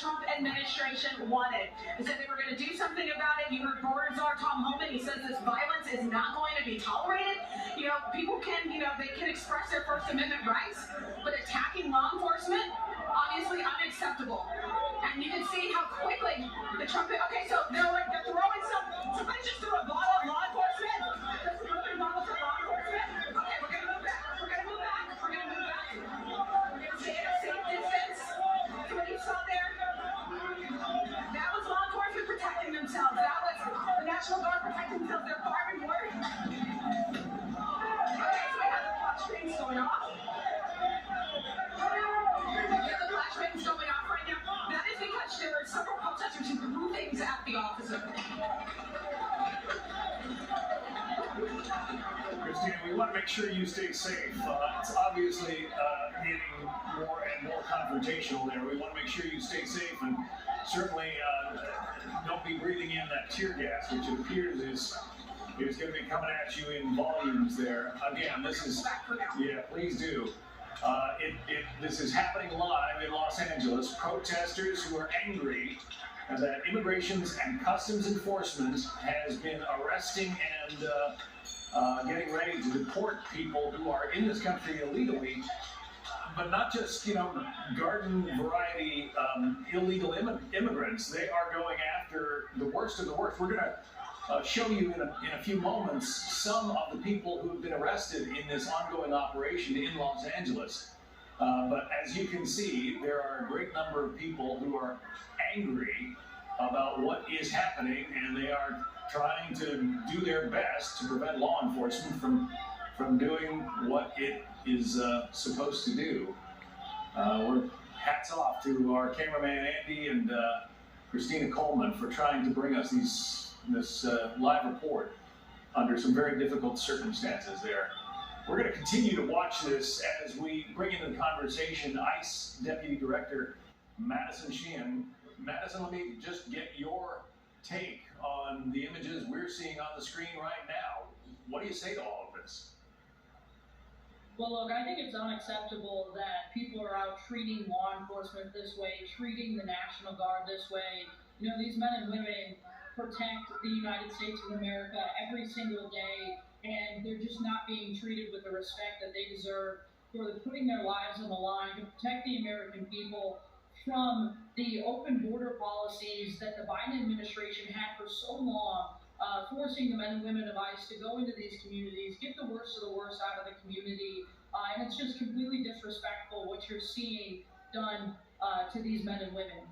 Trump administration wanted. They said they were going to do something about it. You heard Border Czar Tom Homan. He says this violence is not going to be tolerated. People can, they can express their First Amendment rights, but attacking law enforcement, obviously unacceptable. And you can see how quickly the Trump, okay, so they're throwing somebody just threw a bottle at law enforcement. Just throwing bottles at law enforcement. Okay, we're going to move back. We're going to move back. We're going to move back. We're going to stay at a safe distance. See what you saw there? That was law enforcement protecting themselves. That was the National Guard protecting themselves. They're far and word. Okay, so we have the flashbangs going off. Flashbangs going off right now. That is because there were several protesters who threw things at the officer. Christina, we want to make sure you stay safe. It's obviously getting more and more confrontational there. We want to make sure you stay safe, and certainly don't be breathing in that tear gas, which it appears is going to be coming at you in volumes there. Again, this is, yeah, please do. This is happening live in Los Angeles. Protesters who are angry that Immigrations and Customs Enforcement has been arresting and getting ready to deport people who are in this country illegally, but not just, garden variety illegal immigrants. They are going after the worst of the worst. We're going to show you in a few moments some of the people who have been arrested in this ongoing operation in Los Angeles. But as you can see, there are a great number of people who are angry about what is happening, and they are trying to do their best to prevent law enforcement from doing what it is supposed to do. We're hats off to our cameraman Andy and Christina Coleman for trying to bring us this live report under some very difficult circumstances there. We're going to continue to watch this as we bring into the conversation ICE Deputy Director Madison Sheehan. Madison, let me just get your take on the images we're seeing on the screen right now. What do you say to all of this? Well, look, I think it's unacceptable that people are out treating law enforcement this way, treating the National Guard this way. These men and women protect the United States of America every single day, and they're just not being treated with the respect that they deserve for putting their lives on the line to protect the American people from the open border policies that the Biden administration had for so long, forcing the men and women of ICE to go into these communities, get the worst of the worst out of the community, and it's just completely disrespectful what you're seeing done to these men and women.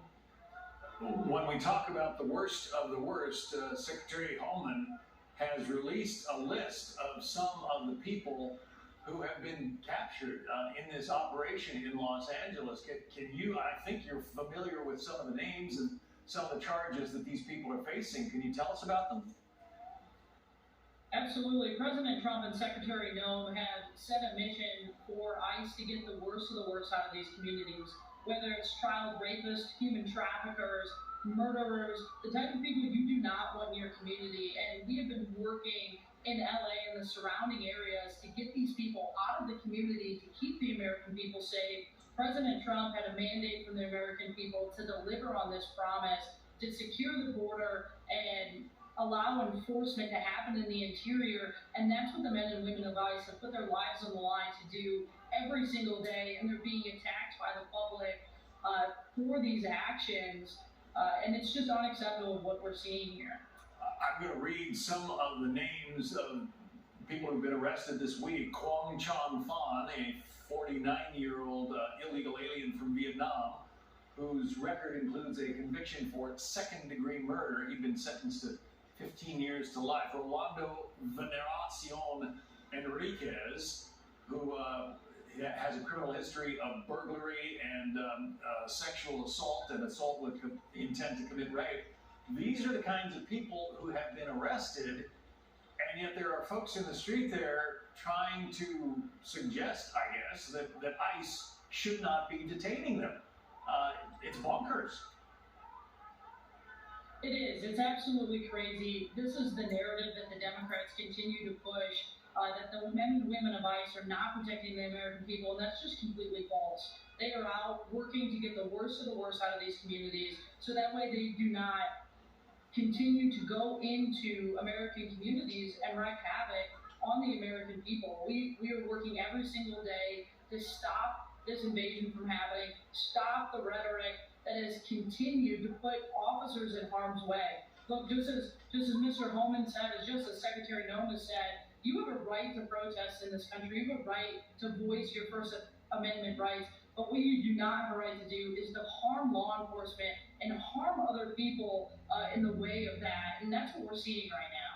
When we talk about the worst of the worst, Secretary Holman has released a list of some of the people who have been captured in this operation in Los Angeles. Can you, I think you're familiar with some of the names and some of the charges that these people are facing. Can you tell us about them? Absolutely. President Trump and Secretary Noem have set a mission for ICE to get the worst of the worst out of these communities, whether it's child rapists, human traffickers, murderers, the type of people you do not want in your community. And we have been working in LA and the surrounding areas to get these people out of the community, to keep the American people safe. President Trump had a mandate from the American people to deliver on this promise, to secure the border and allow enforcement to happen in the interior. And that's what the men and women of ICE have put their lives on the line to do every single day. And they're being attacked by the public for these actions. And it's just unacceptable what we're seeing here. I'm going to read some of the names of people who've been arrested this week. Quang Chon Phan, a 49-year-old illegal alien from Vietnam, whose record includes a conviction for second-degree murder. He'd been sentenced to 15 years to life. Rolando Veneracion Enriquez, who has a criminal history of burglary and sexual assault and assault with intent to commit rape. These are the kinds of people who have been arrested, and yet there are folks in the street there trying to suggest, I guess, that ICE should not be detaining them. It's bonkers. It is. It's absolutely crazy. This is the narrative that the Democrats continue to push. that the men and women of ICE are not protecting the American people, and that's just completely false. They are out working to get the worst of the worst out of these communities, so that way they do not continue to go into American communities and wreak havoc on the American people. We are working every single day to stop this invasion from happening, stop the rhetoric that has continued to put officers in harm's way. Look, just as Mr. Holman said, as just as Secretary Noma said, you have a right to protest in this country. You have a right to voice your First Amendment rights. But what you do not have a right to do is to harm law enforcement and harm other people in the way of that. And that's what we're seeing right now.